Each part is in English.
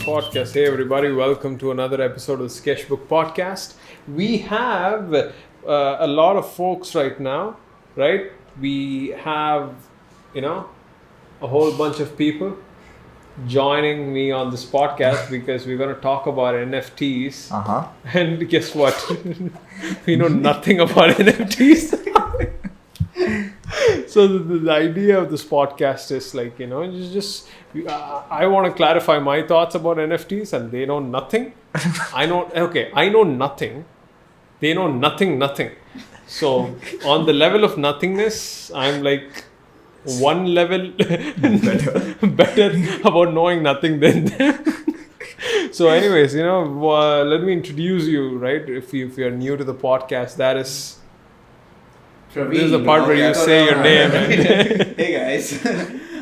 podcast. Hey everybody, welcome to another episode of the Skeshbook Podcast. We have a lot of folks right now, right? We have, a whole bunch of people joining me on this podcast because we're going to talk about NFTs. And guess what? We know nothing about NFTs. So the idea of this podcast is I want to clarify my thoughts about NFTs and they know nothing. I know nothing. They know nothing. So on the level of nothingness, I'm like one level better about knowing nothing than them. So anyways, let me introduce you, right? If you're new to the podcast, that is... Praveen. This is the part where you say your name. Hey guys,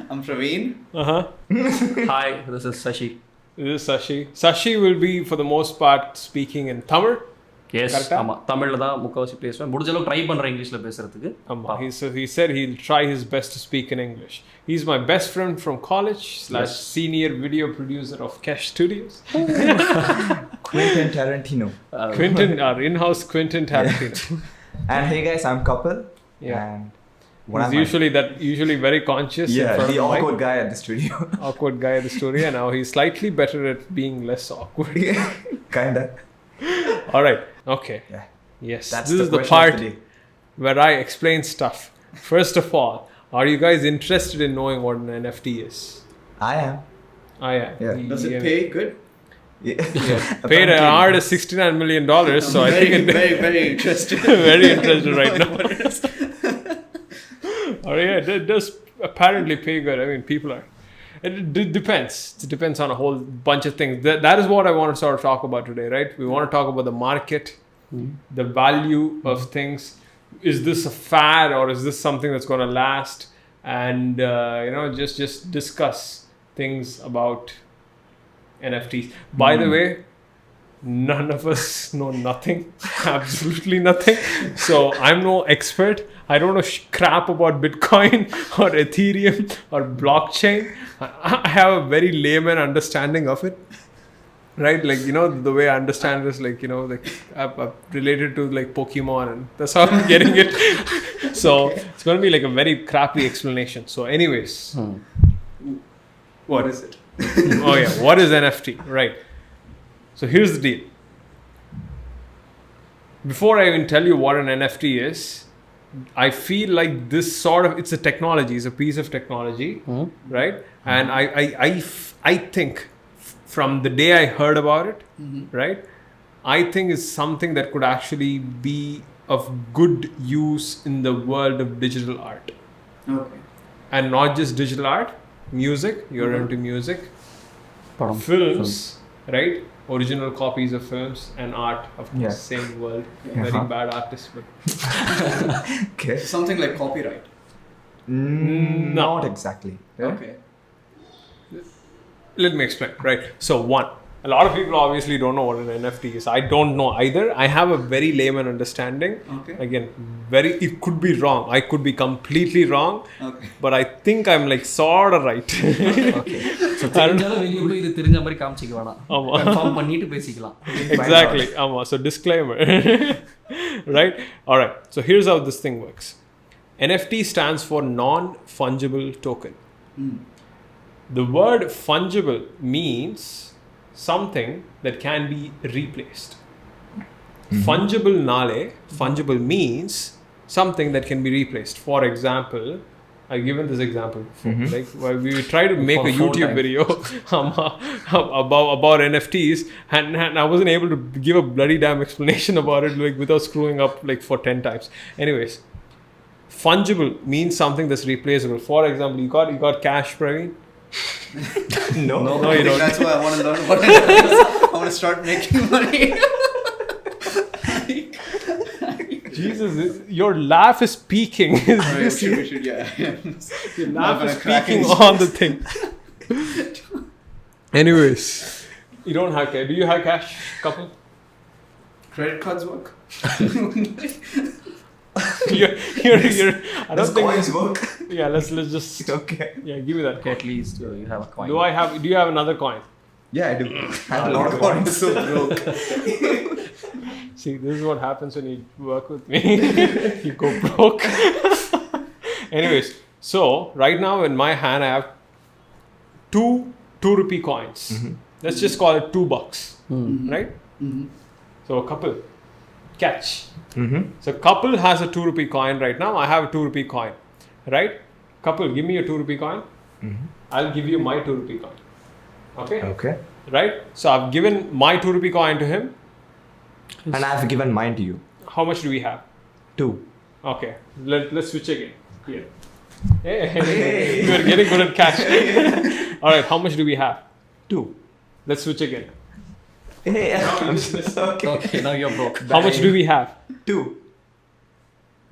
I'm Praveen. Hi, this is Sashi. This is Sashi. Sashi will be, for the most part, speaking in Tamil. Yes, ஆமா தமிழ்ல தான் முக்காவாசி பேசுவேன். முடிஞ்ச அளவுக்கு try பண்றேன் இங்கிலீஷ்ல பேசுறதுக்கு. ஆமா. He said he'll try his best to speak in English. He's my best friend from college / senior video producer of Kesh Studios. Quentin Tarantino. Our in-house Quentin Tarantino. And hey guys, I'm Kapil. Yeah. And he's usually very conscious. Yeah, the awkward guy at the studio. Awkward guy at the studio. And now he's slightly better at being less awkward. Kinda. All right. Okay. Yeah. Yes. That's this is the part where I explain stuff. First of all, are you guys interested in knowing what an NFT is? I am. Yeah. Does it pay good? Yeah. Paid an artist $69 million, so I think very interested. Very interested right now. Oh yeah, it does apparently pay good. I mean, people are. It depends. It depends on a whole bunch of things. That is what I want to sort of talk about today, right? We want to talk about the market, the value of things. Is this a fad or is this something that's going to last? And just discuss things about NFTs. By the way, none of us know nothing, absolutely nothing. So I'm no expert. I don't know crap about Bitcoin or Ethereum or blockchain. I have a very layman understanding of it, right? Like, the way I understand this, I'm related to like Pokemon, and that's how I'm getting it. So it's going to be like a very crappy explanation. So anyways, What is it? Oh yeah, what is NFT? Right. So here's the deal. Before I even tell you what an NFT is, I feel like this it's a technology, it's a piece of technology, right? And I think from the day I heard about it, right, I think it's something that could actually be of good use in the world of digital art. Okay. And not just digital art, music, you're into music, films, right? Original copies of films and art, of course, same world. Very bad artist, but... Okay. Something like copyright. Not exactly. Yeah? Okay. Let me explain, right? So one, a lot of people obviously don't know what an NFT is. I don't know either. I have a very layman understanding. Okay. Again, it could be wrong. I could be completely wrong. Okay. But I think I'm like sort of right. Okay. So தெரிஞ்சாலும் வெளிய போய் இது தெரிஞ்ச மாதிரி காமிச்சிக்க வேணாம். Confirm பண்ணிட்டு பேசிக்கலாம். Exactly. So disclaimer. Right? All right. So here's how this thing works. NFT stands for non-fungible token. The word fungible means something that can be replaced. Fungible means something that can be replaced. For example, I've given this example before. Like we try to make a YouTube video about NFTs, and I wasn't able to give a bloody damn explanation about it, like without screwing up like for 10 times. Anyways, fungible means something that's replaceable. For example, you got cash, Praveen? No, you don't. That's why I want to learn what it is. I want to start making money. Jesus, your laugh is peaking. We should, yeah. Your laugh is peaking on the thing. Anyways, you don't have cash. Do you have cash, couple? Credit cards work? you're I don't think coins work. Yeah, let's just Okay. yeah, give me that. Okay, at least you have a coin. Do you have another coin? Yeah, I do. I have a lot of I'm coins. so broke. See, this is what happens when you work with me. You go broke. Anyways, so right now in my hand I have two 2 rupee coins. Mm-hmm. Let's just call it $2, right? Mm-hmm. So a couple, catch. Mm-hmm. So couple has a 2 rupee coin right now. I have a 2 rupee coin, right? Couple, give me a 2 rupee coin. Mm-hmm. I'll give you my 2 rupee coin. Okay? Okay. Right? So I've given my 2 rupee coin to him. And I have given mine to you. How much do we have? 2. Okay. Let's switch again. Here. Hey. You are getting good at catch. All right. How much do we have? 2. Let's switch again. Hey, Okay, now you're broke. How much do we have? 2.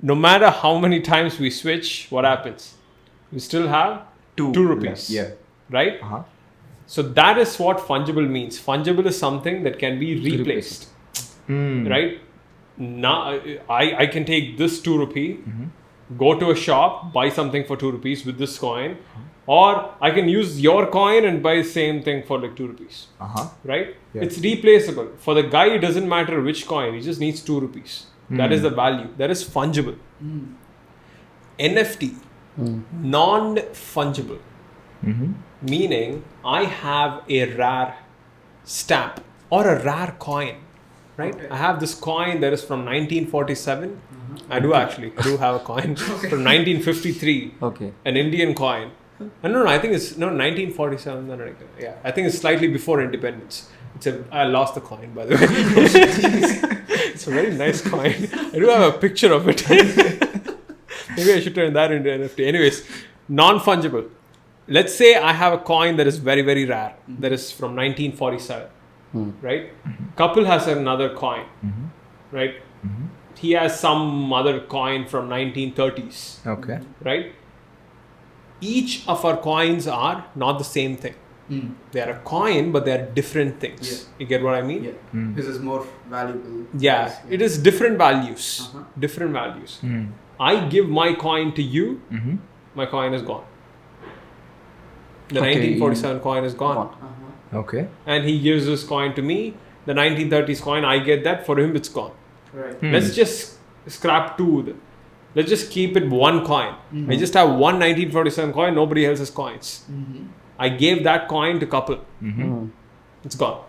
No matter how many times we switch, what happens? We still have 2 rupees. Yeah. Right? Uh-huh. So that is what fungible means. Fungible is something that can be replaced. Right? Now I can take this 2 rupee, go to a shop, buy something for 2 rupees with this coin, or I can use your coin and buy the same thing for like 2 rupees. Uh-huh. Right? Yeah. It's replaceable. For the guy, it doesn't matter which coin, he just needs 2 rupees. That is the value. That is fungible. NFT, non-fungible. Mm-hmm. Meaning I have a rare stamp or a rare coin, right? Okay. I have this coin that is from 1947. I do have a coin from 1953, Okay. an Indian coin. No, I think it's 1947. No, yeah, I think it's slightly before independence. I lost the coin, by the way. It's a very nice coin. I do have a picture of it. Maybe I should turn that into NFT. Anyways, non-fungible. Let's say I have a coin that is very, very rare. That is from 1947, right? Couple has another coin, right? He has some other coin from 1930s, Okay. right? Each of our coins are not the same thing. They are a coin, but they are different things. Yeah. You get what I mean? Yeah. This is more valuable. Yeah, it is different values. Uh-huh. Different values. I give my coin to you, my coin is gone. The Okay. 1947 coin is gone. Uh-huh. Okay. And he gives his coin to me. The 1930s coin, I get that. For him, it's gone. Right. Let's just scrap 2. Let's just keep it 1 coin. I just have 1 1947 coin, nobody else's coins. I gave that coin to couple. It's gone.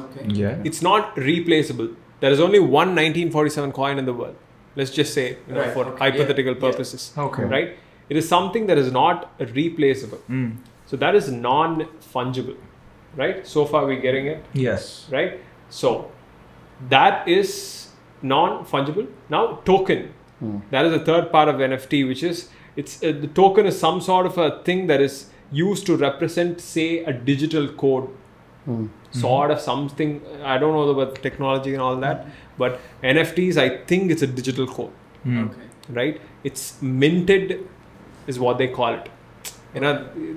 Okay. Yeah. It's not replaceable. There is only 1 1947 coin in the world. Let's just say, Right, for okay. hypothetical Yeah. purposes. Okay. Right? It is something that is not replaceable. So that is non-fungible. Right? So far we're getting it. Yes. Right? So that is non-fungible. Now token. That is the third part of NFT, which is the token is some sort of a thing that is used to represent, say, a digital code. Sort of something. I don't know about technology and all that, but NFTs, I think it's a digital code. Okay. Right? It's minted, is what they call it.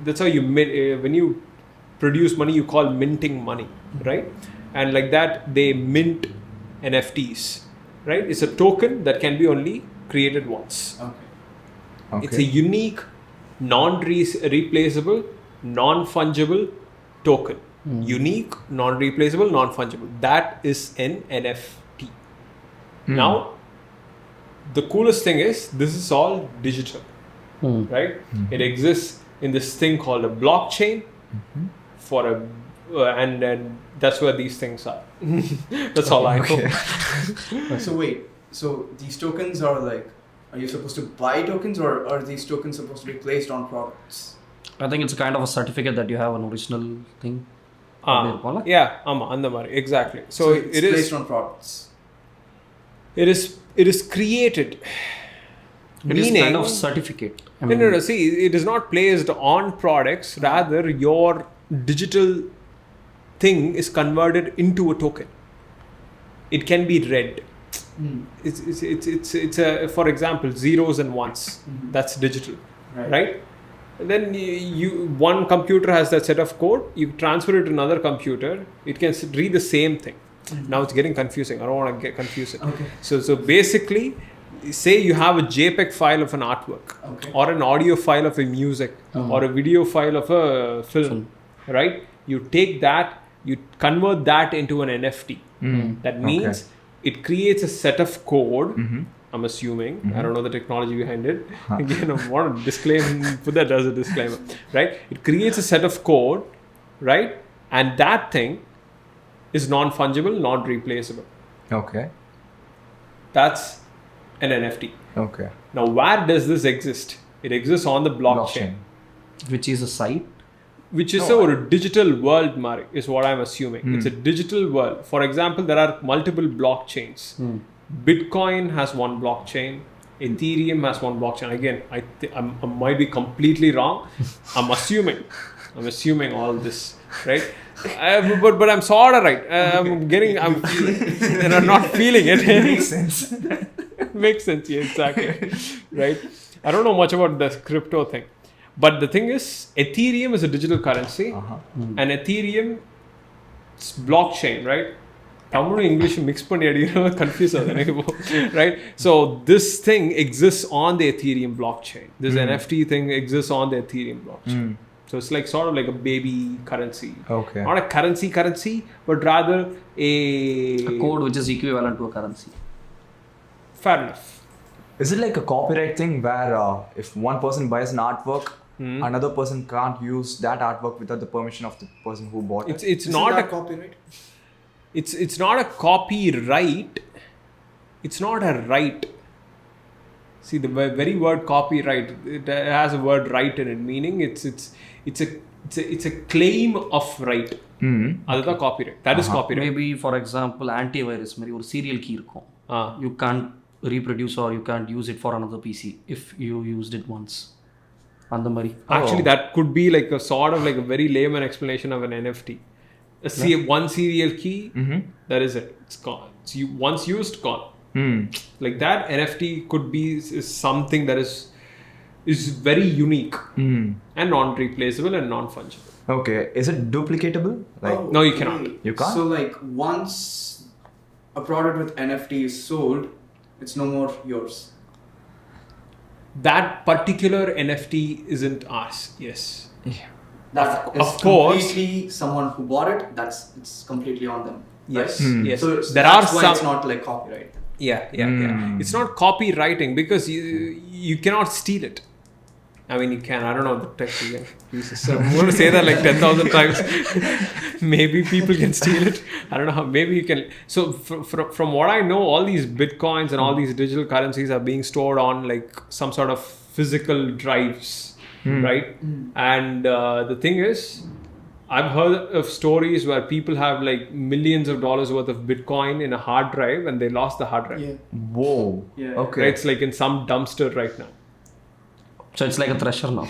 That's how you when you produce money, you call minting money, right? And like that, they mint NFTs, right? It's a token that can be only created once. Okay. It's a unique, non-replaceable, non-fungible token. Unique, non-replaceable, non-fungible. That is an NFT. Now, the coolest thing is this is all digital, right? It exists in this thing called a blockchain and that's where these things are. That's all I know. So wait. So these tokens are you supposed to buy tokens or are these tokens supposed to be placed on products? I think it's a kind of a certificate that you have an original thing. Yeah, அந்த மாதிரி exactly. So it's it is placed on products. It is created. It is kind of certificate. No. See, it is not placed on products. Rather, your digital thing is converted into a token. It can be read. It's for example, zeros and ones. That's digital, right? And then one computer has that set of code. You transfer it to another computer. It can read the same thing. Now it's getting confusing. I don't want to get confusing. Okay. So basically, say you have a JPEG file of an artwork, or an audio file of a music, or a video file of a film, right? You take that, you convert that into an NFT. That means it creates a set of code. I'm assuming. I don't know the technology behind it. Again, I want to put that as a disclaimer, right? It creates a set of code, right? And that thing is non-fungible, non-replaceable. Okay. That's an NFT. Okay. Now, where does this exist? It exists on the blockchain. Which is a site. Which is a digital world, Mari, is what I'm assuming. It's a digital world. For example, there are multiple blockchains. Bitcoin has one blockchain. Ethereum has one blockchain. Again, I might be completely wrong. I'm assuming all this, right? But I'm sort of right. I'm not feeling it. Makes sense. Makes sense, yeah, exactly. Right? I don't know much about the crypto thing. But the thing is, Ethereum is a digital currency. And Ethereum is blockchain, right? Tamil and English mix panni confuse right? So this thing exists on the Ethereum blockchain. This NFT thing exists on the Ethereum blockchain. So it's like sort of like a baby currency. Okay. Not a currency, but rather a code which is equivalent to a currency. Fair enough. Is it like a copyright thing where if one person buys an artwork, another person can't use that artwork without the permission of the person who bought it? It's not a copyright. It's not a copyright. It's not a right. See, the very word copyright, it has a word right in it, meaning it's a claim of right. That's copyright. That is copyright. Maybe, for example, antivirus, or serial key. You can't reproduce or you can't use it for another PC if you used it once. Actually, that could be like a sort of like a very layman explanation of an NFT. One serial key, that is it. It's gone. It's once used, gone. Like that, NFT could be is something that is very unique and non-replaceable and non-fungible. Okay. Is it duplicatable? No, you cannot. You can't? So like once a product with NFT is sold, it's no more yours. That particular NFT isn't ours. Yes. Yeah. That is of course. Completely someone who bought it. It's completely on them. Yes. Right? Yes. So that's why it's not like copyright. Yeah. It's not copywriting because you cannot steal it. I mean, you can. I don't know the tech again. I'm going to say that like 10,000 times. Maybe people can steal it. I don't know how. Maybe you can. So from what I know, all these bitcoins and all these digital currencies are being stored on like some sort of physical drives, right? And the thing is, I've heard of stories where people have like millions of dollars worth of Bitcoin in a hard drive and they lost the hard drive. Yeah. Whoa. Yeah. Okay. Right? It's like in some dumpster right now. So it's like a treasure now.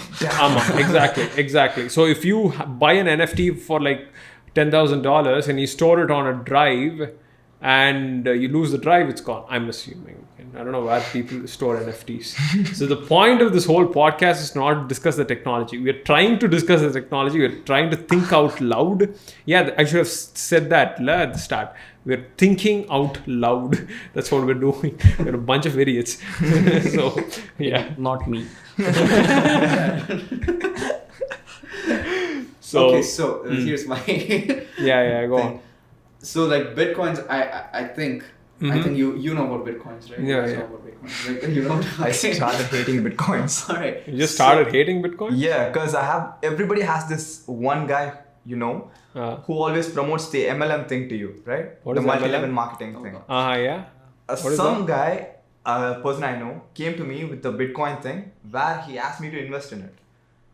Exactly. So if you buy an NFT for like $10,000 and you store it on a drive and you lose the drive, it's gone. I'm assuming. And I don't know where people store NFTs. So the point of this whole podcast is not to discuss the technology. We're trying to discuss the technology. We're trying to think out loud. Yeah, I should have said that at the start. We're thinking out loud. That's what we're doing. We're a bunch of idiots. So, yeah. Not me. So here's my go on. So like bitcoins, I think you know about bitcoins, right? Yeah. Know about bitcoins. Like, you know. I started hating bitcoins. All right. You just started hating Bitcoin? Yeah, because everybody has this one guy, who always promotes the MLM thing to you, right? What the is multi-level MLM? marketing thing. Yeah. Some guy, a person I know, came to me with the Bitcoin thing where he asked me to invest in it.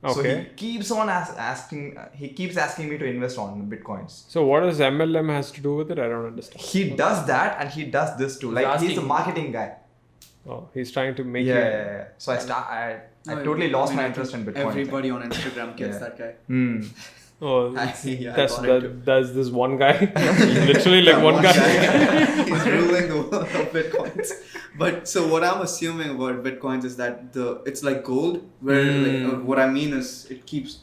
Okay. So he keeps on asking me to invest on Bitcoins. So what does MLM has to do with it? I don't understand. He does that and he does this too. Like he's a marketing guy. Oh, he's trying to make Yeah. So I totally lost my interest in Bitcoin. Everybody on Instagram gets that guy. Oh, that's this one guy. Literally like one guy. He's ruling the world of bitcoins. But so what I'm assuming about bitcoins is that it's like gold, where like what I mean is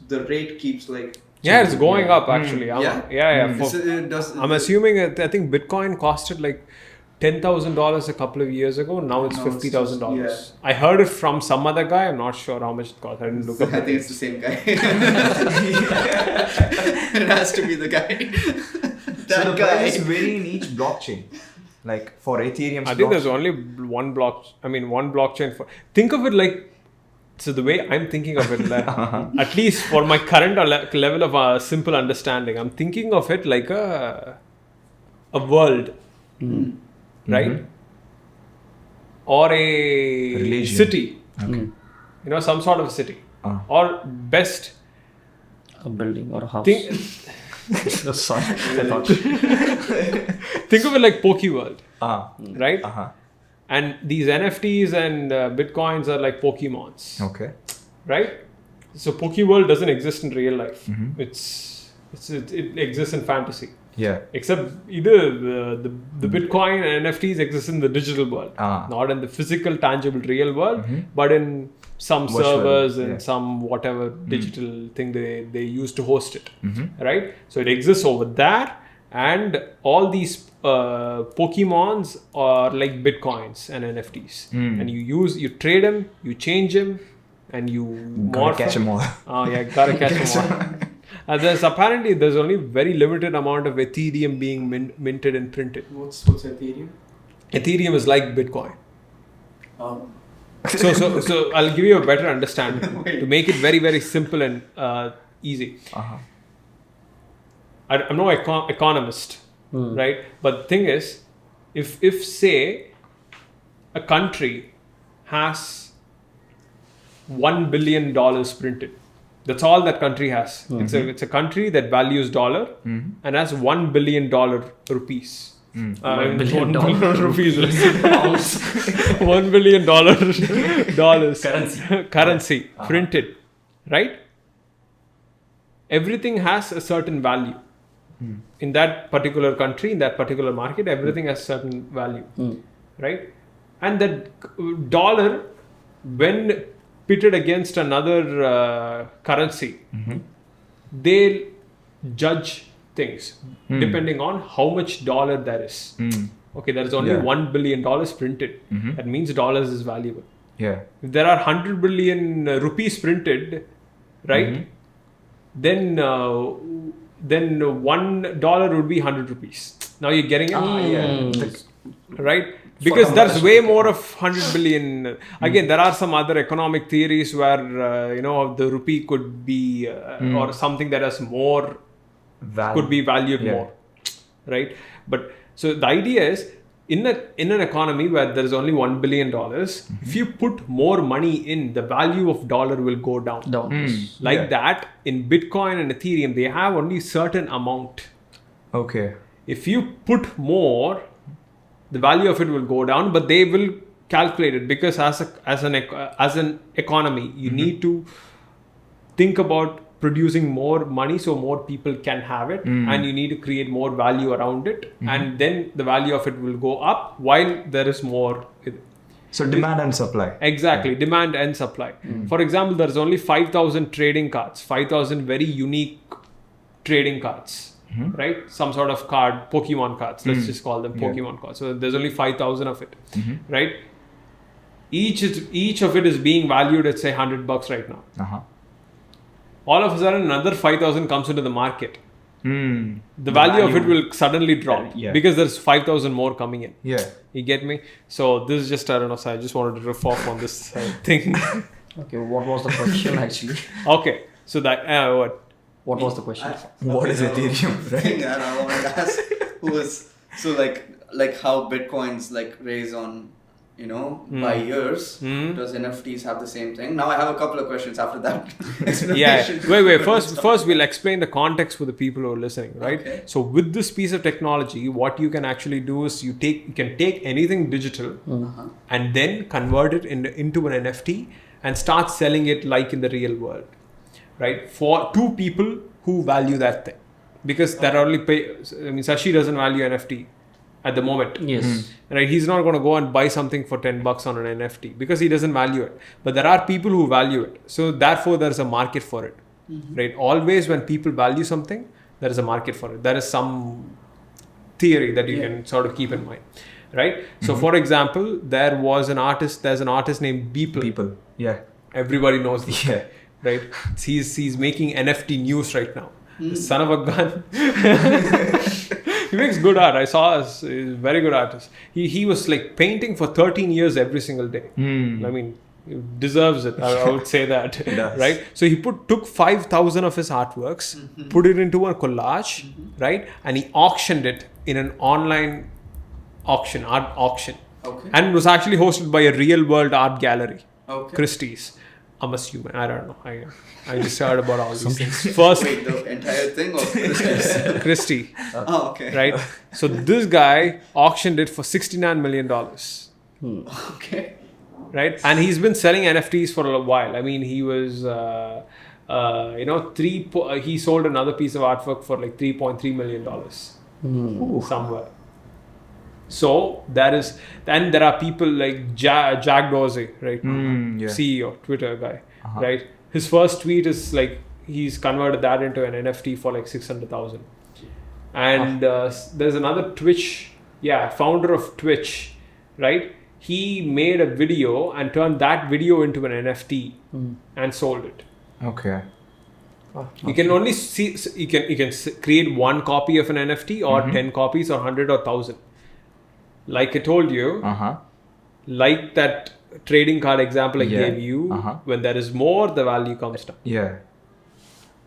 the rate keeps like. Yeah, it's going up actually. Yeah. I'm assuming I think Bitcoin costed like $10,000 a couple of years ago. Now it's $50,000. Yeah. I heard it from some other guy. I'm not sure how much it cost. I didn't look up. I think it's the same guy. It has to be the guy. So the price vary in each blockchain. Like for Ethereum, I think there's only one blockchain for. Think of it like. So the way I'm thinking of it, like, at least for my current level of simple understanding, I'm thinking of it like a world, right? Or a religion. city, Okay. Some sort of a city, or best A building or a house. Sorry, think of it like Poke World, right? And these NFTs and Bitcoins are like Pokemons. Okay. Right? So Poke World doesn't exist in real life. It exists in fantasy. Yeah. Except either the Bitcoin and NFTs exist in the digital world. Not in the physical, tangible, real world, but in some servers and some whatever digital thing they use to host it. Right? So it exists over there. And all these Pokemons are like Bitcoins and NFTs. And you trade them, you change them, and you gotta catch them all. Gotta catch them all. There's only very limited amount of Ethereum being minted and printed. What's Ethereum? Ethereum is like Bitcoin. So I'll give you a better understanding to make it very, very simple and easy. I'm no economist, right? But the thing is, if say a country has $1 billion printed, that's all that country has. It's a country that values dollar and has $1 billion rupees. $1 billion rupees. $1 billion currency printed, right? Everything has a certain value. In that particular country, in that particular market, everything has certain value, right? And that dollar, when pitted against another currency, they'll judge things depending on how much dollar there is. Okay, there is only $1 billion printed. That means dollars is valuable. Yeah. If there are 100 billion rupees printed, right, then $1 would be 100 rupees. Now you're getting it? Right? Because there's way more of 100 billion. Again, there are some other economic theories where, the rupee could be, or something that has more, could be valued more. Right? But, so the idea is, in an economy where there is only $1 billion, if you put more money in, the value of dollar will go down. That, in Bitcoin and Ethereum, they have only certain amount. Okay. If you put more, the value of it will go down, but they will calculate it because as an economy, you need to think about producing more money so more people can have it, and you need to create more value around it, and then the value of it will go up while there is more. So demand and supply. Exactly, demand and supply. For example, there is only 5,000 trading cards, 5,000 very unique trading cards. Right? Some sort of card, Pokemon cards. Let's just call them Pokemon cards. So there's only 5,000 of it. Right? Each of it is being valued at say $100 right now. All of a sudden, another 5,000 comes into the market. The value of it will suddenly drop because there's 5,000 more coming in. Yeah. You get me? So this is just, I don't know, so I just wanted to riff off on this thing. Okay, what was the question actually? Okay, so that, What was the question? What is Ethereum? Thing that I wanted to ask was, so like how Bitcoins like raise on, by years. Does NFTs have the same thing? Now I have a couple of questions after that. Wait. First we'll explain the context for the people who are listening, right? Okay. So with this piece of technology, what you can actually do is you can take anything digital and then convert it into an NFT and start selling it like in the real world, right? For two people who value that thing, because that only Sashi doesn't value NFT at the moment. Yes. Right? He's not going to go and buy something for $10 on an NFT because he doesn't value it. But there are people who value it. So therefore, there's a market for it. Right? Always when people value something, there is a market for it. There is some theory that you can sort of keep in mind. right? So for example, there's an artist named Beeple. People. Yeah. Everybody knows this Yeah. guy, right? He's making NFT news right now. The son of a gun. He makes good art. I saw he's a very good artist. He was like painting for 13 years every single day. I mean, he deserves it. I would say that, right? So he took 5,000 of his artworks, put it into a collage, right? And he auctioned it in an online art auction. Okay. And it was actually hosted by a real world art gallery, Okay. Christie's. I'm assuming. I don't know. I just heard about all these things. First, Wait, the entire thing or Christmas? Christie, Oh, okay. right? So this guy auctioned it for $69 million, Okay. right? And he's been selling NFTs for a while. I mean, he was, he sold another piece of artwork for like $3.3 million somewhere. So then there are people like Jack Dorsey, right? CEO, Twitter guy, right? His first tweet is like he's converted that into an NFT for like 600,000. And there's another founder of Twitch, right? He made a video and turned that video into an NFT and sold it. Okay. You can only see you can create one copy of an NFT or 10 copies or 100 or 1,000. Like I told you, like that trading card example I gave you, when there is more, the value comes down. Yeah.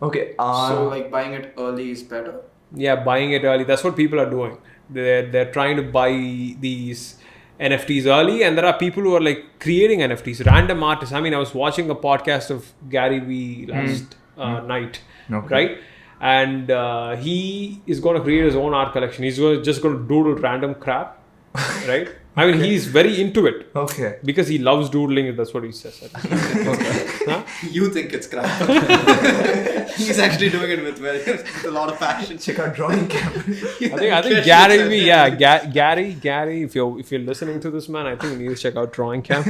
Okay. So like buying it early is better? Yeah, buying it early. That's what people are doing. They're trying to buy these NFTs early, and there are people who are like creating NFTs, random artists. I mean, I was watching a podcast of Gary Vee last night, right? And he is going to create his own art collection. He's just going to doodle random crap, right? I mean, he's very into it. Okay. Because he loves doodling. That's what he says. You think it's crap. He's actually doing it with a lot of passion. Check out Drawing Camp. I think Gary Vee, Gary, if you're listening to this, man, I think you need to check out Drawing Camp.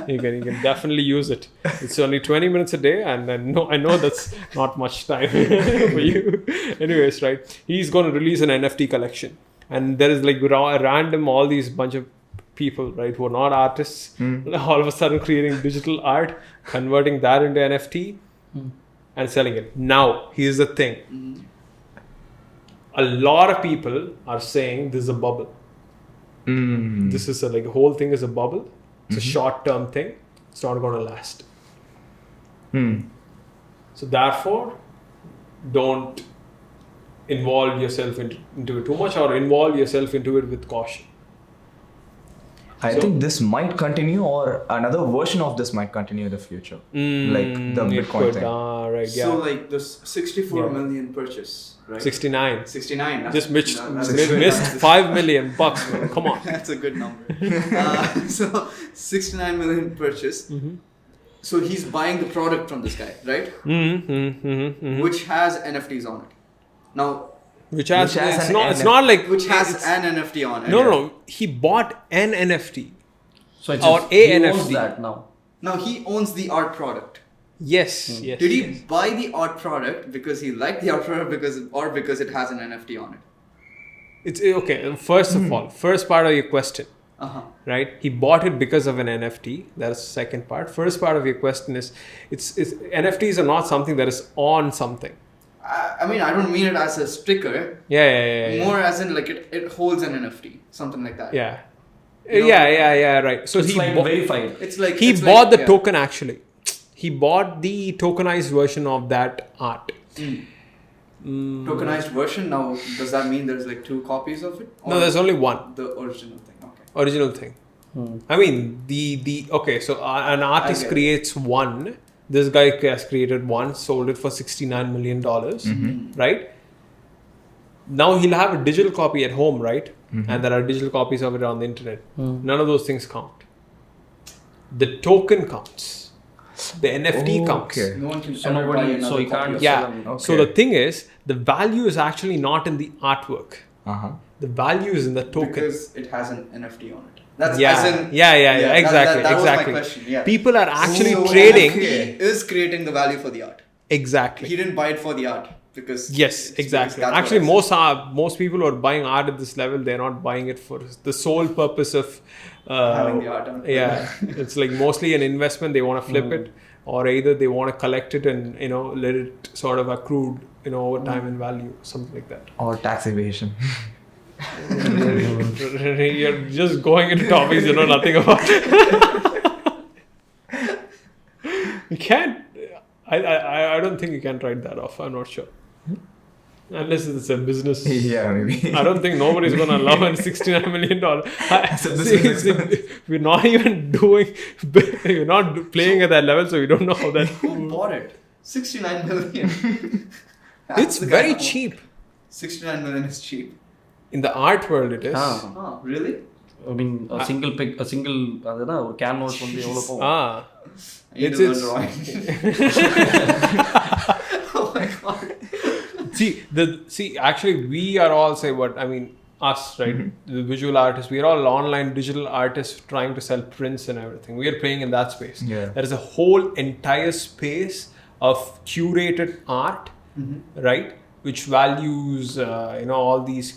you can definitely use it. It's only 20 minutes a day, and I know that's not much time for you. Anyways, right? He's going to release an NFT collection. And there is like random all these bunch of people, right, who are not artists, all of a sudden creating digital art, converting that into NFT and selling it. Now, here's the thing. A lot of people are saying this is a bubble. This is the whole thing is a bubble. It's a short-term thing. It's not going to last. So therefore, don't involve yourself into it too much, or involve yourself into it with caution. I think this might continue, or another version of this might continue in the future. Like the Bitcoin thing. Right, yeah. So like this 64 million purchase, right? 69. 69. Just missed $5 million. Come on. That's a good number. So 69 million purchase. So he's buying the product from this guy, right? Which has NFTs on it. Now, which has it's not like which has an NFT on it. No. He bought an NFT. So it's or just, a he NFT. owns that now. Now he owns the art product. Yes. Did he buy the art product because he liked the art product because it has an NFT on it? It's okay. First of all, first part of your question, right? He bought it because of an NFT. That's the second part. First part of your question is, it's NFTs are not something that is on something. I mean, I don't mean it as a sticker. Yeah. More as in like it holds an NFT, something like that. Yeah. Yeah. Right. So It's he like verified. It's like he bought the token actually. He bought the tokenized version of that art. Tokenized version. Now, does that mean there's like 2 copies of it? No, there's only one. The original thing. Okay. Original thing. I mean, so an artist creates one. This guy has created one, sold it for $69 million, right? Now he'll have a digital copy at home, right? And there are digital copies of it on the internet. None of those things count. The token counts. The NFT counts. No one can So ever buy nobody, another so you copy can't of sell it. them. Okay. So the thing is, the value is actually not in the artwork. The value is in the token. Because it has an NFT on it. That's Yeah. as in, Exactly. That was my Exactly. question. Yeah. People are actually So trading. NFT is creating the value for the art. Exactly. He didn't buy it for the art. because Yes, exactly. that's Actually, what I most people who are buying art at this level, they're not buying it for the sole purpose of having the art on. yeah. It's like mostly an investment. They want to flip it, or either they want to collect it and let it sort of accrue over time in value, something like that. Or tax evasion. You're just going into topics you know nothing about. You can't. I don't think you can write that off. I'm not sure. Unless it's a business. Yeah, maybe. I don't think nobody's going to allow $69 million. We're not even we're not playing at that level, so we don't know how that. Who bought it? 69 million. It's very cheap. 69 million is cheap. In the art world, it is. Oh, really? I mean, a single canvas வந்து எவ்வளவு போகும்? It's drawing. Oh my god. Actually, we are all us, right? The visual artists, we are all online digital artists trying to sell prints and everything. We are playing in that space. Yeah. There is a whole entire space of curated art, right? Which values, all these,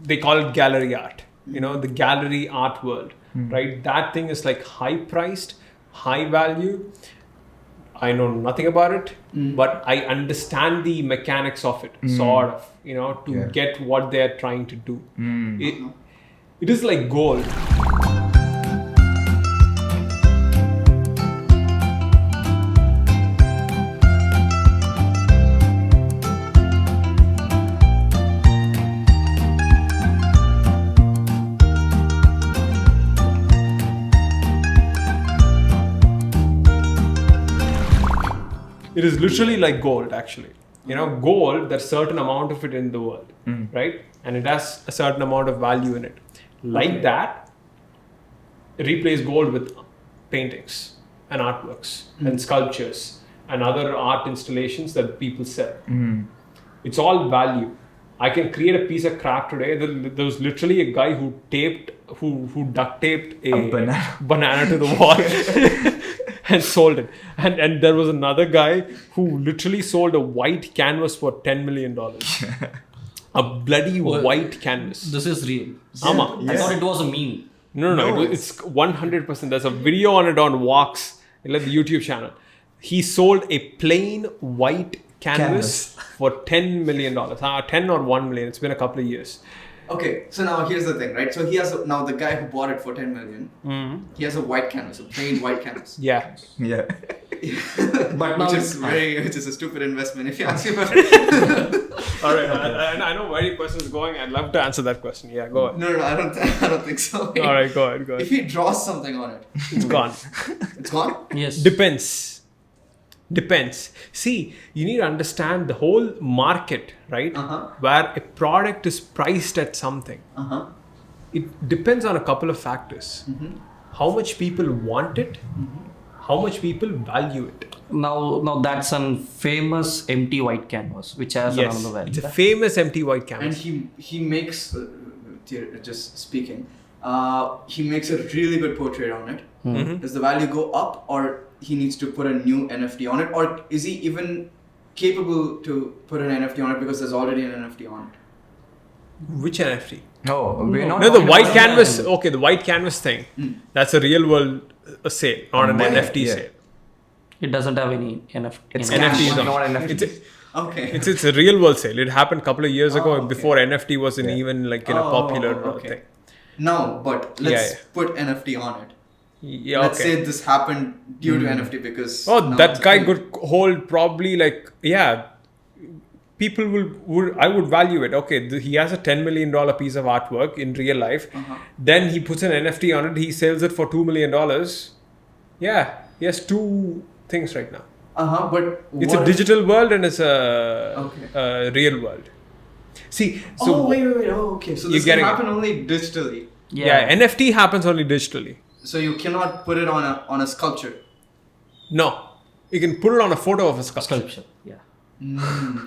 they call it gallery art, the gallery art world, right? That thing is like high priced, high value. I know nothing about it, but I understand the mechanics of it, sort of, to get what they're trying to do. It is like gold. It is literally like gold, actually. Gold, there's a certain amount of it in the world, right? And it has a certain amount of value in it. Like that, replace gold with paintings and artworks and sculptures and other art installations that people sell. It's all value. I can create a piece of crap today. There was literally a guy who duct taped a banana to the wall. And sold it. And there was another guy who literally sold a white canvas for $10 million. A bloody white canvas. This is real. Ama. I thought it was a meme. No. It's 100%. There's a video on it on Vox, the YouTube channel. He sold a plain white canvas for $10 million. 10 or 1 million. It's been a couple of years. Okay, so now here's the thing, right? So he has now the guy who bought it for 10 million. He has a white canvas, a plain white canvas. Yeah. But now which is a stupid investment if you ask me about it. All right, I know where your question is going. I'd love to answer that question. Yeah, go ahead. No, I don't think so. All right, go ahead. If he draws something on it, it's gone. It's gone? Yes. Depends. See, you need to understand the whole market, right? Where a product is priced at something. It depends on a couple of factors. How much people want it, how much people value it. Now that's a famous empty white canvas which has another value. It's a famous empty white canvas. And he makes, just speaking, he makes a really good portrait on it. Does the value go up, or he needs to put a new NFT on it, or is he even capable to put an NFT on it because there's already an NFT on it? Which NFT? No, we're not. No, the white canvas. Okay, the white canvas thing. That's a real world sale, not an NFT sale. It doesn't have any NFT. It's NFT is not NFT. Okay. It's a real world sale. It happened a couple of years ago before NFT wasn't even popular thing. No, but let's put NFT on it. Yeah, let's say this happened due to NFT because... that guy could hold probably people I would value it. Okay, he has a $10 million piece of artwork in real life. Then he puts an NFT on it. He sells it for $2 million. Yeah, he has two things right now. But it's a digital world and it's a real world. See, so... wait. Oh, okay. So this can happen only digitally. Yeah, NFT happens only digitally. So you cannot put it on a sculpture? No. You can put it on a photo of a sculpture. Yeah.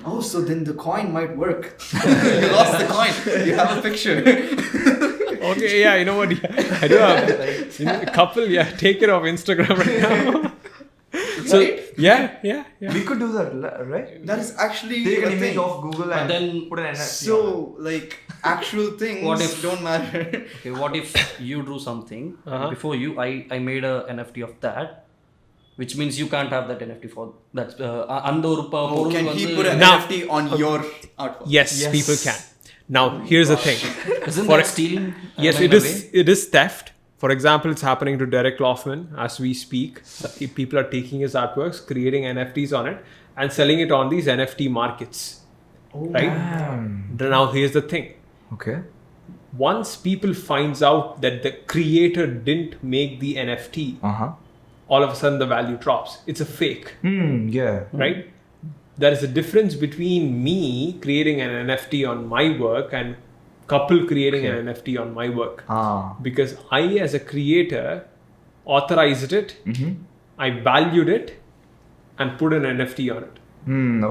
Oh, so then the coin might work. You lost the coin. You have a picture. Okay, yeah, you know what? I do have a couple, take it off Instagram right now. So So Right? yeah. We could do that, right? That is actually Take a an image thing. of Google and then put an NFT on it. So, like, actual things What if- don't matter. Okay, what if you drew something before I made a NFT of that, which means you can't have that NFT for that's அந்த ஒரு பொருள் Can he வந்து put an Now- NFT on your artwork? Yes, people can. Now here's the thing. isn't For that stealing? Yes, in it a is. way? It is theft. For example, it's happening to Derek Laufman as we speak. People are taking his artworks, creating NFTs on it, and selling it on these NFT markets. Right? Now here's the thing. Okay. Once people finds out that the creator didn't make the NFT, all of a sudden the value drops. It's a fake. Yeah. Right? There is a difference between me creating an NFT on my work and couple creating an NFT on my work. Because I as a creator authorized it, I valued it and put an NFT on it.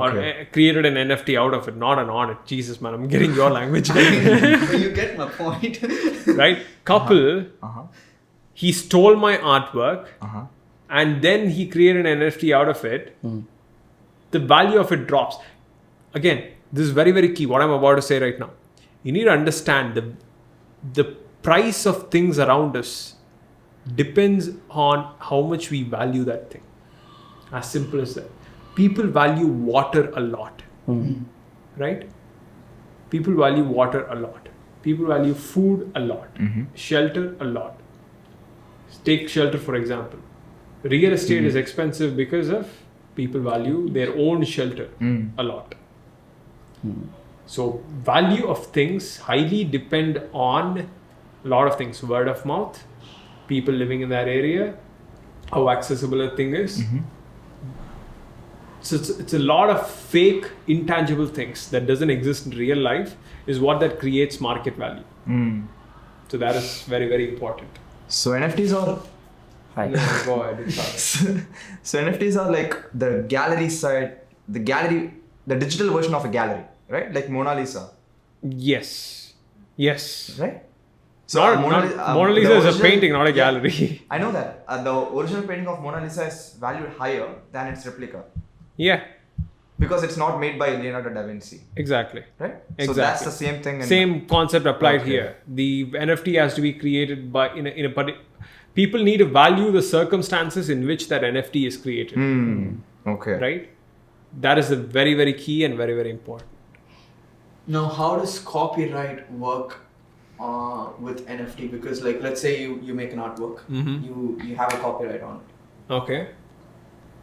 Or created an NFT out of it, not an on it. Jesus man, I'm getting your language. But you get my point. Right? Couple, he stole my artwork and then he created an NFT out of it. The value of it drops. Again, this is very, very key. What I'm about to say right now. You need to understand the price of things around us depends on how much we value that thing. As simple as that. People value water a lot. Right? People value water a lot. People value food a lot. Shelter a lot. Take shelter for example. Real estate is expensive because of people value their own shelter a lot. So value of things highly depend on a lot of things. Word of mouth, people living in that area, how accessible a thing is. So it's a lot of fake intangible things that doesn't exist in real life is what that creates market value. So that is very, very important. So NFTs are Go ahead. so NFTs are like the gallery side, the digital version of a gallery, right? Like Mona Lisa, Yes. right? So Mona Lisa is a painting, not a gallery. I know that. The original painting of Mona Lisa is valued higher than its replica Yeah, because it's not made by Leonardo da Vinci, exactly. right? Exactly. So that's the same thing. Same concept applied Okay. here. The NFT has to be created by in a people need to value the circumstances in which that NFT is created. Okay. Right? That is the very, very key and very, very important. Now, how does copyright work with NFT? Because, like, let's say you make an artwork, you have a copyright on it, Okay.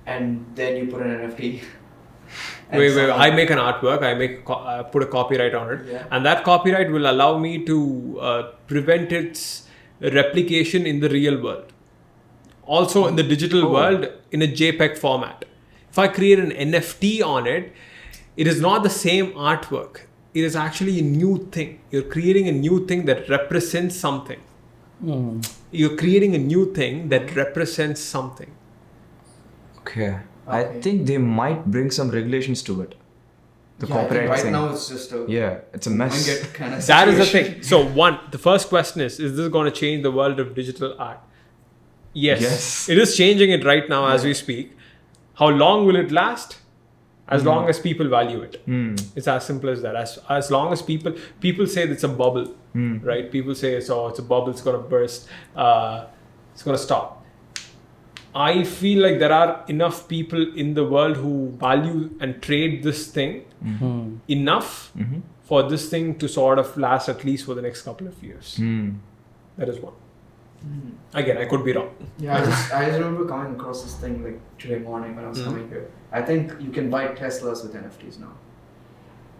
and then you put an NFT. and Wait. someone- I make an artwork. I put a copyright on it, Yeah. and that copyright will allow me to prevent its replication in the real world. Also, in the digital world, in a JPEG format. If I create an NFT on it, it is not the same artwork. It is actually a new thing. You're creating a new thing that represents something. You're creating a new thing that represents something. Okay. I think they might bring some regulations to it. The Yeah, I think copyright right thing. now it's just a It's a mess. kind of That is the situation. thing. So the first question is this going to change the world of digital art? Yes. It is changing it right now as we speak. How long will it last? As long as people value it. It's as simple as that. As long as people say it's a bubble, right? People say, it's a bubble, it's going to burst, it's going to stop. I feel like there are enough people in the world who value and trade this thing enough for this thing to sort of last at least for the next couple of years. That is one. Again, I could be wrong. Yeah, I just remember coming across this thing like today morning when I was coming here. I think you can buy Teslas with NFTs now.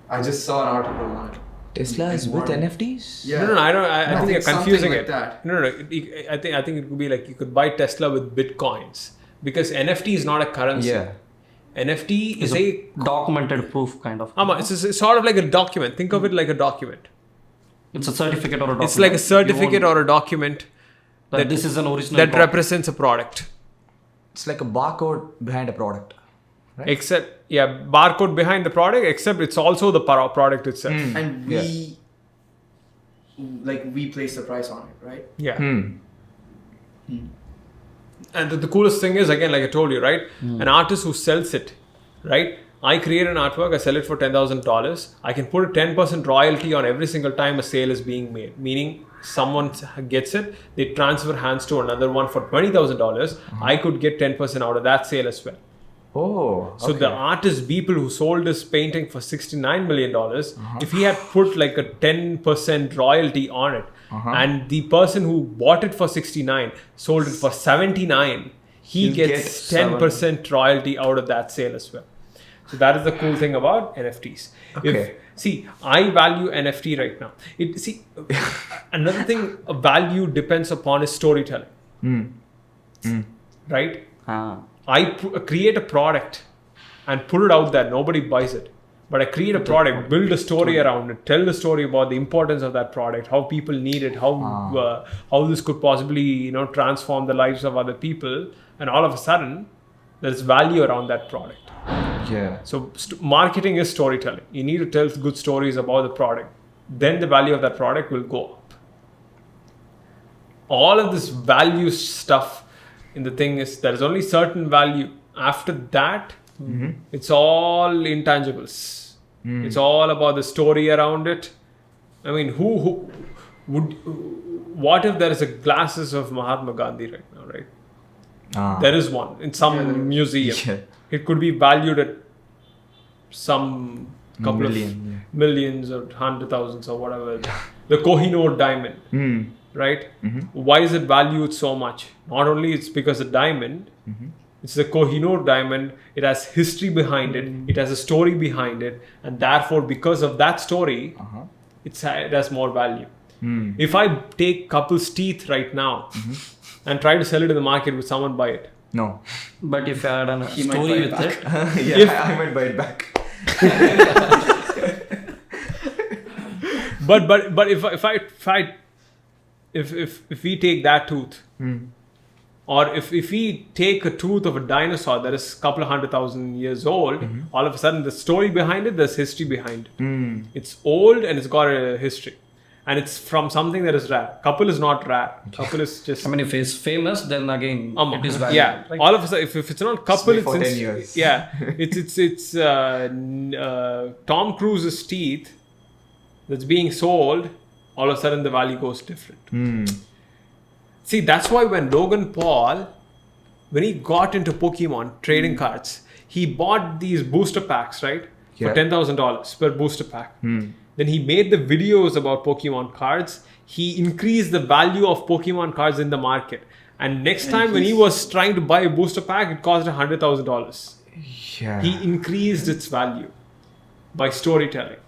I just saw an article on it. Teslas with NFTs? Yeah. No, I don't. I think you're something confusing like it. that. No. I think it could be like you could buy Tesla with Bitcoins because NFT is not a currency. Yeah. NFT is a documented proof kind of. It's sort of like a document. Think of it like a document. It's a certificate or a document. It's like a certificate or a document that this is an original that product. represents a product. It's like a barcode behind a product. Right? Except, barcode behind the product, except it's also the product itself. And we place the price on it, right? Yeah. And the coolest thing is, again, like I told you, right? An artist who sells it, right? I create an artwork, I sell it for $10,000. I can put a 10% royalty on every single time a sale is being made. Meaning, someone gets it, they transfer hands to another one for $20,000. I could get 10% out of that sale as well. Oh. So the artist people who sold his painting for $69 million, if he had put like a 10% royalty on it, and the person who bought it for 69 sold it for 79, he gets 10% royalty out of that sale as well. So that is the cool thing about NFTs. Okay. I value NFT right now. Another thing, a value depends upon is storytelling. Right? I create a product and put it out there. Nobody buys it. But I create a product, build a story around it, tell the story about the importance of that product, how people need it, how this could possibly transform the lives of other people. And all of a sudden, there's value around that product. Yeah. So marketing is storytelling. You need to tell good stories about the product. Then the value of that product will go up. All of this value stuff in the thing is there is only certain value. After that, it's all intangibles. It's all about the story around it. I mean, what if there is a glasses of Mahatma Gandhi right now, right? There is one in some museum. Yeah. It could be valued at some couple of millions or 100,000s or whatever. The Kohinoor diamond, right? Why is it valued so much? Not only it's because of diamond, it's the Kohinoor diamond. It has history behind it. It has a story behind it. And therefore, because of that story, it has more value. If I take couple's teeth right now and try to sell it in the market, would someone buy it? No. But if you had a story with it, I might buy it back. but if we take that tooth, or if we take a tooth of a dinosaur that is a couple of 100,000 years old, all of a sudden the story behind it, there's history behind it. It's old and it's got a history. And it's from something that is rare. Couple is not rare. Couple is just... I mean, if it's famous, then again, it is valuable. Yeah. Right? All of a sudden, if it's not couple, it's... for 10 years. Yeah. It's Tom Cruise's teeth that's being sold. All of a sudden, the value goes different. See, that's why when Logan Paul, when he got into Pokemon trading cards, he bought these booster packs, right? For $10,000 per booster pack. Then he made the videos about Pokemon cards. He increased the value of Pokemon cards in the market. And next time when he was trying to buy a booster pack, it cost $100,000. Yeah. He increased its value by storytelling.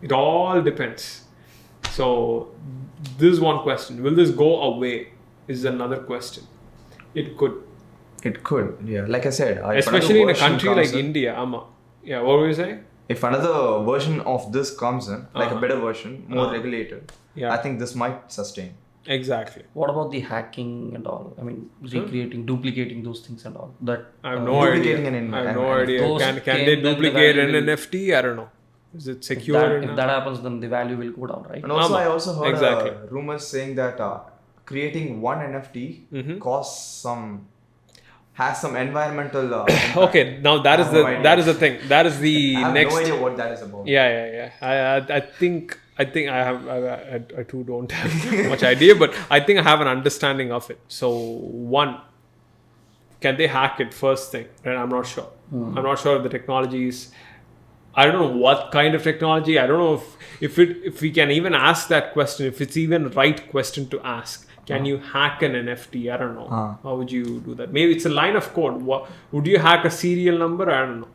It all depends. So this is one question. Will this go away? Is another question. It could. It could. Yeah. Like I said. Especially in a country like India. Yeah, what were you saying? If another version of this comes in, like a better version, more regulated, I think this might sustain. Exactly. What about the hacking and all? I mean, recreating, duplicating those things and all. That I have no idea. I have no idea. Can they duplicate an NFT? I don't know. Is it secure? If that happens, then the value will go down, right? And also, I also heard rumors saying that creating one NFT has some environmental okay, now that is the thing. That is the I have next. no idea what that is about. Yeah. I think I too don't have much idea, but I think I have an understanding of it. So one, can they hack it? First thing, right? I'm not sure. I'm not sure if the technology is. I don't know what kind of technology. I don't know if we can even ask that question. If it's even the right question to ask. Can you hack an NFT? I don't know. How would you do that? Maybe it's a line of code. Would you hack a serial number? I don't know.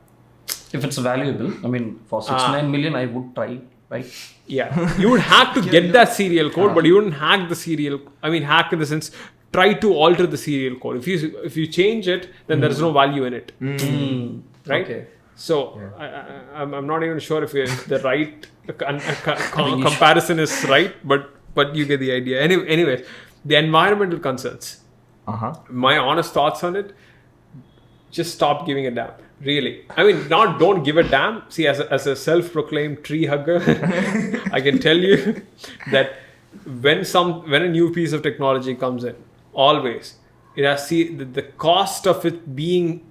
If it's valuable, I mean, for 69 million, I would try, right? Yeah. You would have to get that serial code, but you wouldn't hack the serial. I mean, hack in the sense, try to alter the serial code. If you change it, then there is no value in it. Right? Okay. So I'm not even sure if the right comparison is right, but you get the idea. Anyways. The environmental concerns. My honest thoughts on it, just stop giving a damn. Really. I mean, don't give a damn. See, as a self-proclaimed tree hugger, I can tell you that when a new piece of technology comes in, always, it has the cost of it being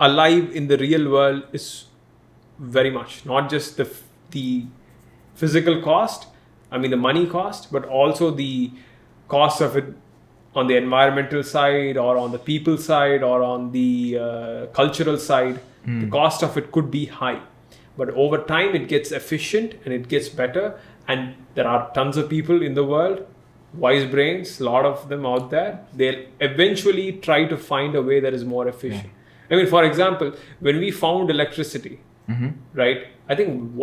alive in the real world is very much, not just the physical cost, the money cost, but also the cost of it on the environmental side or on the people side or on the cultural side. The cost of it could be high, but over time it gets efficient and it gets better, and there are tons of people in the world, wise brains, a lot of them out there. They'll eventually try to find a way that is more efficient. For example, when we found electricity, right, I think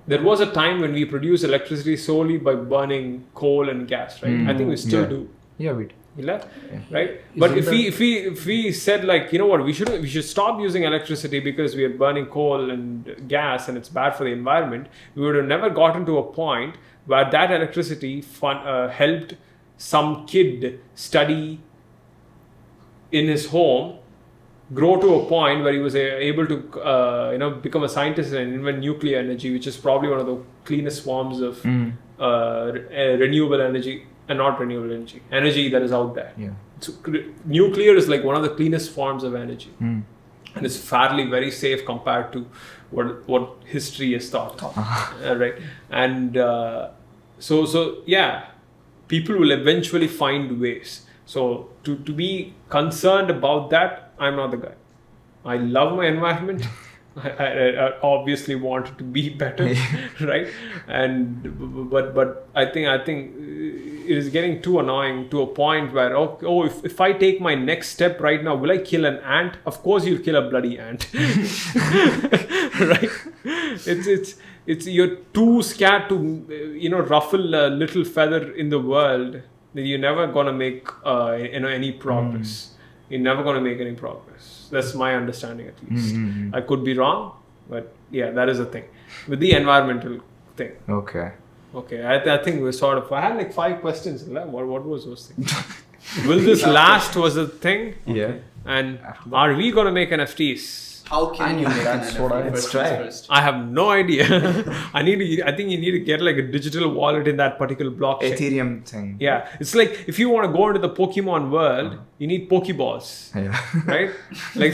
there was a time when we produced electricity solely by burning coal and gas, right? I think we still do. Yeah, we do. Right? But if we said, like, you know what, we should stop using electricity because we are burning coal and gas and it's bad for the environment, we would have never gotten to a point where that electricity helped some kid study in his home, grow to a point where he was able to become a scientist and invent nuclear energy, which is probably one of the cleanest forms of renewable energy. And not renewable energy that is out there. So nuclear is like one of the cleanest forms of energy, and it's fairly very safe compared to what history has taught. Right? And so people will eventually find ways. So to be concerned about that, I'm not the guy. I love my environment. I obviously want it to be better, right? But I think it is getting too annoying to a point where if I take my next step right now, will I kill an ant? Of course you'll kill a bloody ant, right? It's you're too scared to ruffle a little feather in the world that you're never gonna make any progress. You're never gonna make any progress. That's my understanding, at least. I could be wrong, but yeah, that is a thing with the environmental thing. Okay. I think we're sort of. I had like 5 questions. What was those things? Will this last? Was a thing. Yeah. And are we gonna make NFTs? How can you make an NFT first? I have no idea. I think you need to get like a digital wallet in that particular blockchain. Ethereum thing. Yeah, it's like if you want to go into the Pokemon world, you need Pokeballs. Yeah. Right? Like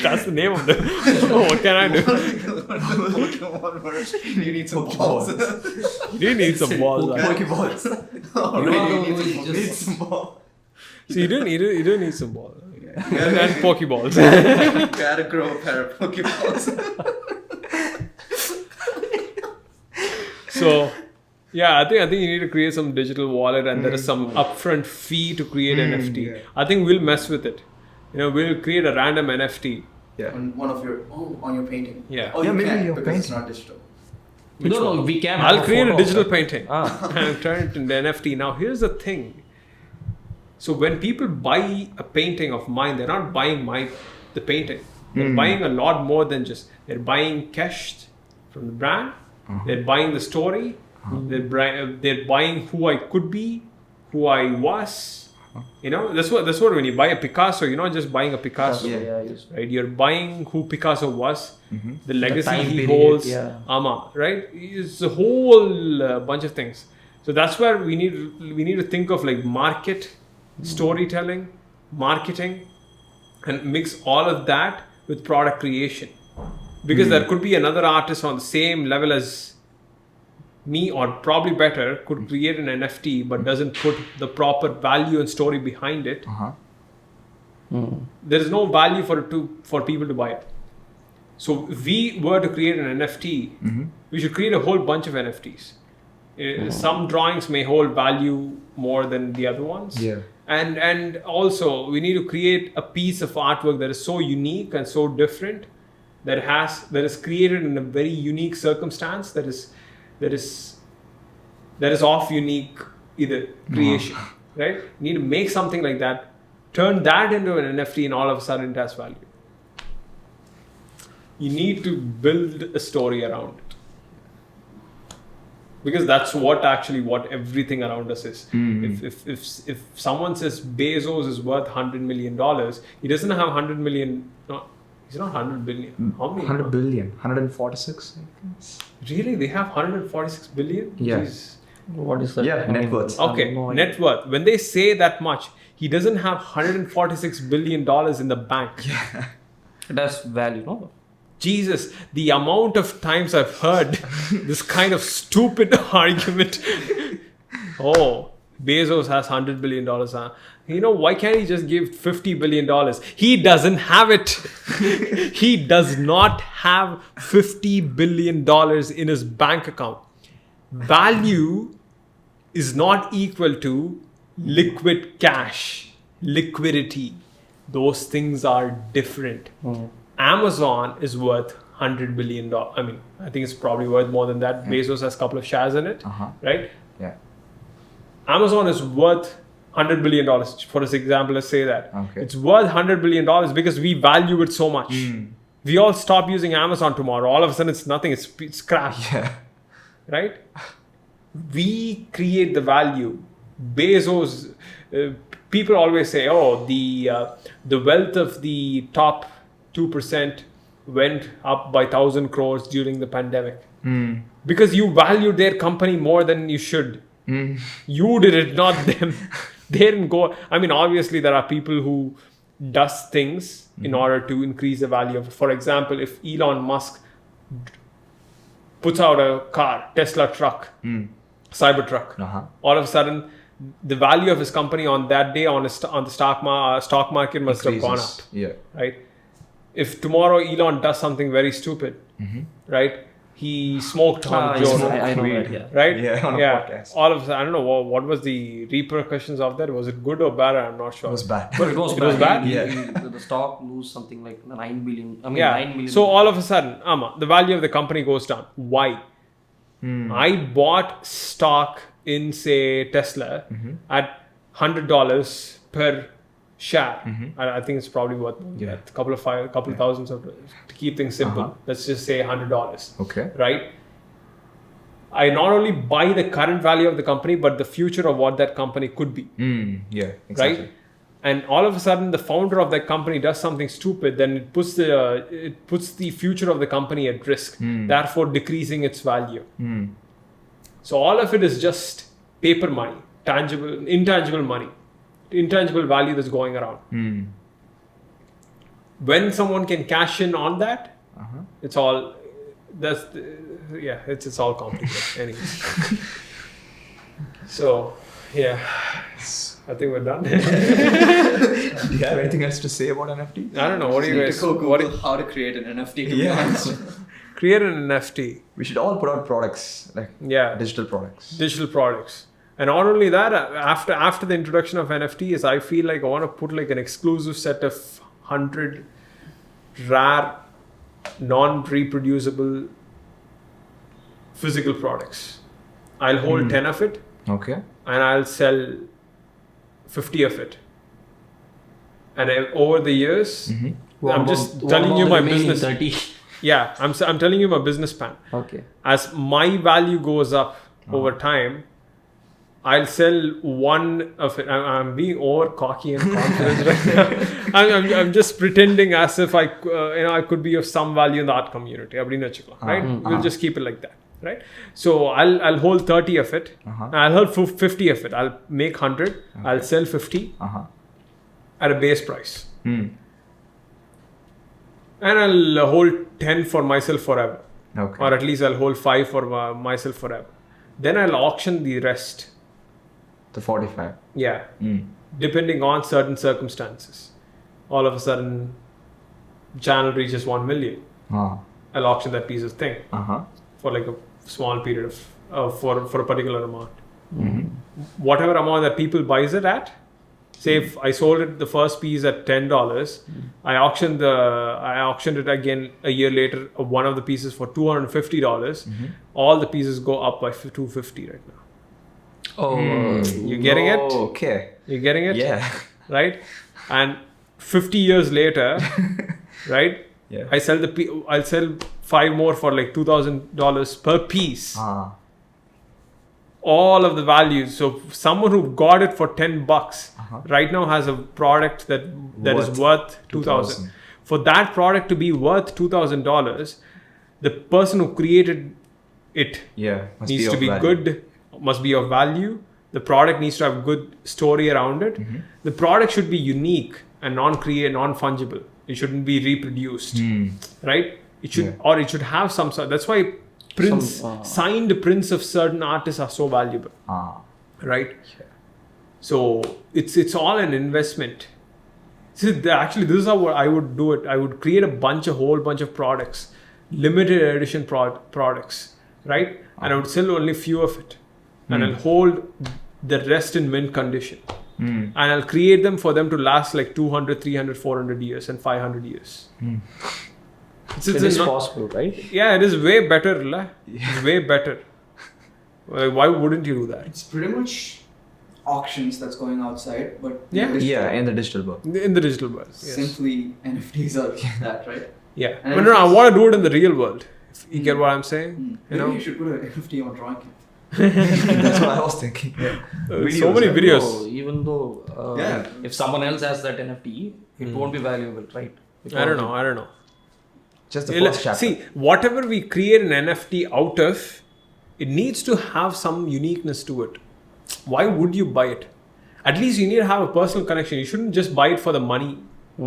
that's the name of them. What can I do? Pokemon verse. You need some balls. You need some balls. Pokeballs. You need some balls. So you do need some balls. And Pokeballs. Gotta grow a pair of Pokeballs. So, I think you need to create some digital wallet, and there is some upfront fee to create an NFT. Yeah. I think we'll mess with it. We'll create a random NFT. Yeah. On one of your on your painting. Yeah. Oh, you maybe can't your because it's painting. not digital. No, we can. I'll have a create a photo of digital it. painting and turn it into NFT. Now, here's the thing. So when people buy a painting of mine, they're not buying the painting. They're buying a lot more than just, they're buying cash from the brand. They're buying the story. They're buying who I could be, who I was. That's what when you buy a Picasso, you're not just buying a Picasso. Right? You're buying who Picasso was, the legacy he holds, right? It's a whole bunch of things. So that's where we need to think of like market, storytelling, marketing, and mix all of that with product creation. Because there could be another artist on the same level as me, or probably better, could create an NFT but doesn't put the proper value and story behind it. There is no value for people to buy it. So if we were to create an NFT, we should create a whole bunch of NFTs. Some drawings may hold value more than the other ones. And also we need to create a piece of artwork that is so unique and so different, that is created in a very unique circumstance, that is of unique either creation, right? You need to make something like that, turn that into an NFT, and all of a sudden it has value. You need to build a story around it. Because that's what everything around us is. If someone says Bezos is worth $100 million, he doesn't have 100 million. No, he's not 100 billion. How many? 100 billion. 146, I guess. Really? They have 146 billion? Yeah. Jeez. What is that? Yeah, net worth. Okay, net worth. When they say that much, he doesn't have $146 billion in the bank. Yeah. It has value, no? Jesus, the amount of times I've heard this kind of stupid argument. Oh, Bezos has $100 billion. Huh? You know, why can't he just give $50 billion? He doesn't have it. He does not have $50 billion in his bank account. Value is not equal to liquid cash, liquidity. Those things are different. Amazon is worth $100 billion. I mean, I think it's probably worth more than that. Bezos has a couple of shares in it, right? Yeah. Amazon is worth $100 billion. For this example, let's say that. Okay. It's worth $100 billion because we value it so much. We all stop using Amazon tomorrow. All of a sudden, it's nothing. It's crap. Yeah. Right? We create the value. Bezos, people always say, oh, the wealth of the top 2% went up by 1,000 crores during the pandemic. Because you valued their company more than you should. You did it, not them. They didn't go. I mean, obviously, there are people who does things in order to increase the value of it. For example, if Elon Musk puts out a car, Tesla truck, Cybertruck, all of a sudden, the value of his company on that day on the stock market must have gone up. Yeah. Right? If tomorrow Elon does something very stupid, right? He smoked on Joe Rogan. I know that, yeah. Right? Yeah, on a podcast. All of a sudden, I don't know what was the repercussions of that. Was it good or bad? I'm not sure. It was bad. But it was It was bad? The stock lose something like 9 billion. 9 million. So all of a sudden, the value of the company goes down. Why? I bought stock in, say, Tesla at $100 per share. I think it's probably worth a couple of thousands of dollars. To keep things simple, let's just say $100. Okay. Right? I not only buy the current value of the company, but the future of what that company could be. Yeah, exactly. Right? And all of a sudden, the founder of that company does something stupid, then it puts the future of the company at risk, therefore decreasing its value. So all of it is just paper money, intangible money, intangible value that's going around. When someone can cash in on that, it's all it's all complicated. Anyways. So yeah. I think we're done. Do you have anything else to say about NFT? I don't know. What do you guys? Google how to create an NFT. To be honest. Create an NFT. We should all put out products, like digital products. Digital products. And not only that, after the introduction of NFTs, I feel like I want to put like an exclusive set of 100 rare, non-reproducible physical products. I'll hold 10 of it. Okay. And I'll sell 50 of it. And over the years, I'm just telling you my business. 30? Yeah, I'm telling you my business plan. Okay. As my value goes up over time, I'll sell one of it. I'm being over cocky and confident right now. I'm just pretending as if I could be of some value in the art community. Right? We'll just keep it like that. Right? So I'll hold 30 of it. I'll hold 50 of it. I'll make 100. I'll sell 50 at a base price. And I'll hold 10 for myself forever. Okay. Or at least I'll hold 5 for myself forever. Then I'll auction the rest. The 45. Yeah. Depending on certain circumstances. All of a sudden, channel reaches 1 million. I'll auction that piece of thing for like a small period of for a particular amount. Whatever amount that people buys it at, say if I sold it the first piece at $10, I auctioned it again a year later, one of the pieces for $250. All the pieces go up by $250 right now. You getting it? Okay. You getting it? Yeah. Right? And 50 years later, right? Yeah. I'll sell 5 more for like $2,000 per piece. All of the values. So someone who got it for $10 right now has a product that is worth $2,000. For that product to be worth $2,000, the person who created it needs to be good, must be of value. The product needs to have good story around it. The product should be unique and non-fungible. It shouldn't be reproduced, right? It should, or it should have some sort. That's why signed prints of certain artists are so valuable, right? So it's all an investment. Actually, this is how I would do it. I would create a whole bunch of products, limited edition products, right? And I would sell only few of it, and I'll hold the rest in mint condition, and I'll create them for them to last like 200, 300, 400 years and 500 years. It is possible, right? Yeah, it is way better. It's way better. Why wouldn't you do that? It's pretty much auctions that's going outside, but in the digital world. In the digital world, yes. Simply NFTs are that, right? Yeah, but no, I want to do it in the real world. You get what I'm saying? Maybe you should put an NFT on drawing kit. That's what I was thinking. So many videos. No, even though if someone else has that NFT, it won't be valuable, right? I don't know. Just the first chapter. See, whatever we create an NFT out of, it needs to have some uniqueness to it. Why would you buy it? At least you need to have a personal connection. You shouldn't just buy it for the money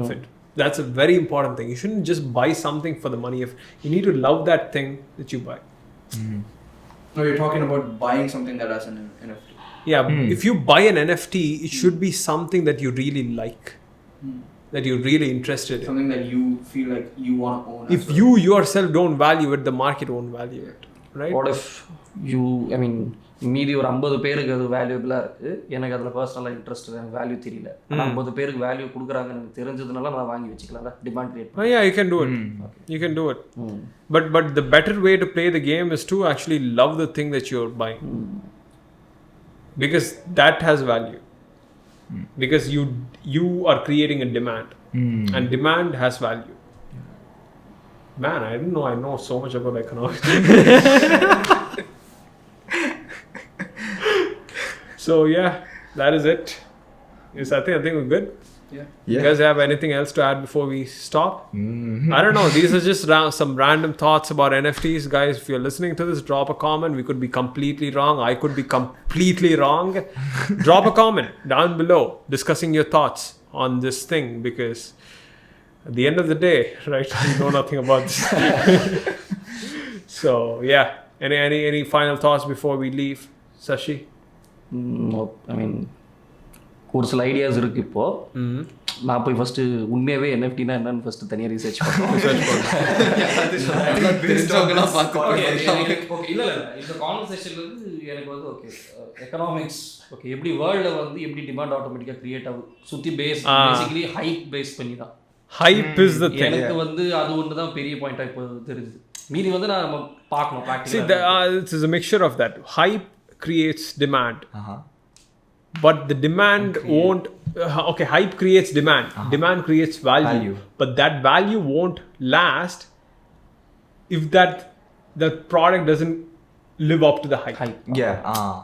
of it. That's a very important thing. You shouldn't just buy something for the money of. You need to love that thing that you buy. No, you're talking about buying something that has an NFT. Yeah, if you buy an NFT, it should be something that you really like, that you're really interested in. Something that you feel like you want to own. If you yourself don't value it, the market won't value it, right? What if மீதி ஒரு 50 பேருக்கு அது வேல்யூபிளாக இருக்குது, எனக்கு அதில் பர்சனலாக interest value தெரியல, ஆனால் 50 பேருக்கு வேல்யூ கொடுக்குறாங்கன்னு எனக்கு தெரிஞ்சதுனால நான் வாங்கி வச்சுக்கலாம்ல, டிமாண்ட் கிரியேட் பண்ணி. Yeah, you can do it. You can do it. But the better way to play the game is to actually love the thing that you're buying, because that has value. Because you are creating a demand, and demand has value. Man, I didn't know I know so much about economics. So yeah, that is it. Yes, I think we're good. Yeah. You guys have anything else to add before we stop? I don't know. These are just some random thoughts about NFTs. Guys, if you're listening to this, drop a comment. We could be completely wrong. I could be completely wrong. Drop a comment down below discussing your thoughts on this thing, because at the end of the day, right, you know nothing about this. So yeah, any final thoughts before we leave, Sashi? ஒரு சில ideas இருக்கு இப்போ. நான் போய் first உண்மையாவே என்எஃப்டினா என்னன்னு first தனியாக research பண்ணுறேன். இல்லை இந்த கான்வர்சேஷன்ல இருந்து எனக்கு வந்து ஓகே எக்கனாமிக்ஸ் ஓகே எப்படி வேர்ல்டில் வந்து எப்படி டிமாண்ட் ஆட்டோமேட்டிக்காக கிரியேட் ஆகும் சுற்றி பேசிக்கலி ஹைப் பேஸ் பண்ணி தான். Hype is the thing. எனக்கு வந்து அது ஒன்று தான் பெரிய பாயிண்டாக இப்போ தெரியுது. மீதி வந்து நம்ம பார்க்கணும் ப்ராக்டிக்கலாக. See, this is a mixture of that. Hype creates demand, but the demand won't. Hype creates demand. Demand creates value, but that value won't last if the product doesn't live up to the hype.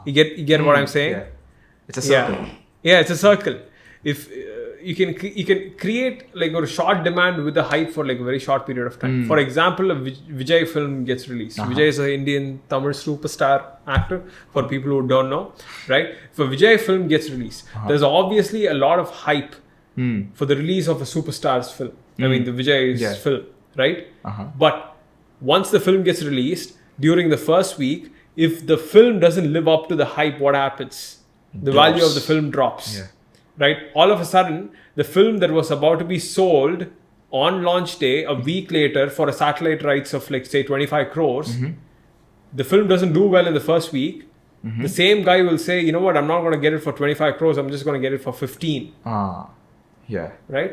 You get what I'm saying? It's a circle. Yeah, it's a circle. If you can create like a short demand with a hype for like a very short period of time. For example, a Vijay film gets released. Vijay is an Indian Tamil superstar actor, for people who don't know, right? If a Vijay film gets released, there's obviously a lot of hype for the release of a superstar's film. I mean, the Vijay's film, right? But once the film gets released, during the first week, if the film doesn't live up to the hype, what happens? The value of the film drops. Right? All of a sudden, the film that was about to be sold on launch day, a week later, for a satellite rights of like say 25 crores, the film doesn't do well in the first week. The same guy will say, you know what, I'm not going to get it for 25 crores, I'm just going to get it for 15. Right?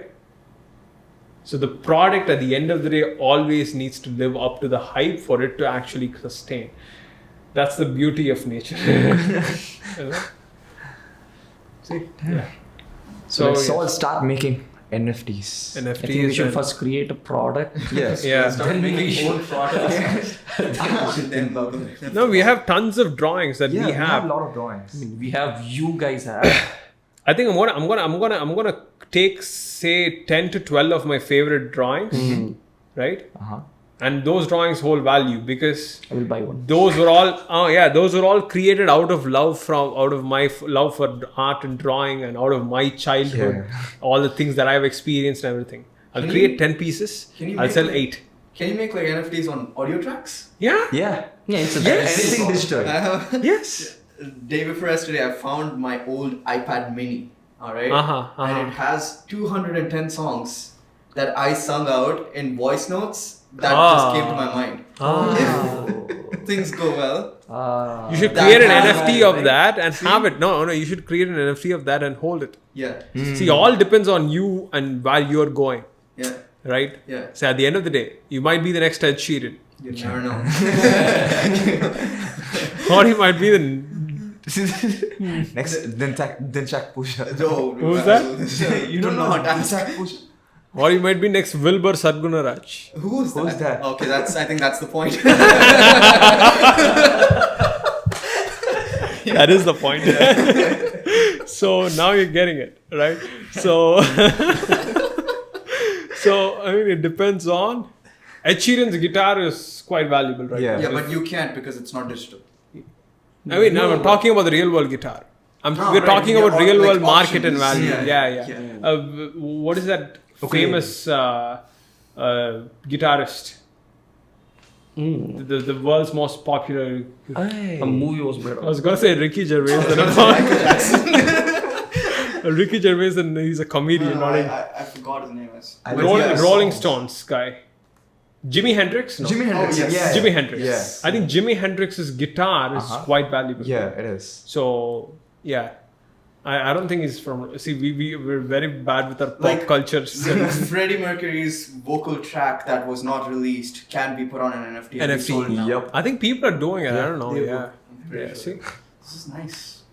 So the product at the end of the day always needs to live up to the hype for it to actually sustain. That's the beauty of nature. See? Yeah. So let's all start making NFTs. I think we should first create a product. Yes. Then we own products. No, we have tons of drawings that we have. A lot of drawings. I mean, we have, you guys have. I think I'm gonna take say 10 to 12 of my favorite drawings, right? and those drawings hold value because I will buy one. those were all created out of my love for art and drawing, and out of my childhood, all the things that I've experienced and everything. I'll create 10 pieces. I'll sell 8. Can you make like NFTs on audio tracks? Yeah. It's Anything digital. Yes. Day before yesterday, I found my old iPad mini. All right. And it has 210 songs that I sung out in voice notes that just came to my mind. If things go well, you should create an NFT of that and have it. No, you should create an NFT of that and hold it. Yeah. See, all depends on you and where you're going. Yeah. Right? Yeah. So at the end of the day, you might be the next Ed Sheeran. You never know. Or he might be the... Next, Dinchak Pusha. Who's that? You don't know. Dinchak Pusha. Or you might be next Wilbur Sadgunaraj. Who's that? Okay, I think that's the point. That is the point. So now you're getting it, right? So I mean, it depends on... Ed Sheeran's guitar is quite valuable, right? Yeah. Yeah, but you can't because it's not digital. I mean, I'm talking about the real world guitar. We're talking about real world market and value. Yeah. What is that famous guitarist? The world's most popular. A movie was better. I was gonna say Ricky Gervais. Ricky Gervais, and he's a comedian. I forgot his name. Rolling Stones guy. Jimi Hendrix? No. Jimi Hendrix. Oh, yes. Yeah. Jimi Hendrix. Yeah. I think Jimi Hendrix's guitar is quite valuable. Yeah, it is. So, yeah. I don't think he's from... See, we're very bad with our pop culture. Freddie Mercury's vocal track that was not released can be put on an NFT. NFT. Yep. I think people are doing it. I don't know. Yeah. See? This is nice.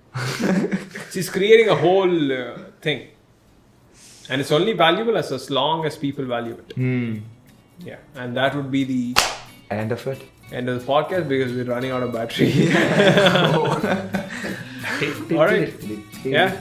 She's creating a whole thing. And it's only valuable as long as people value it. Yeah. And that would be the End of it. end of the podcast because we're running out of battery. All right. Yeah.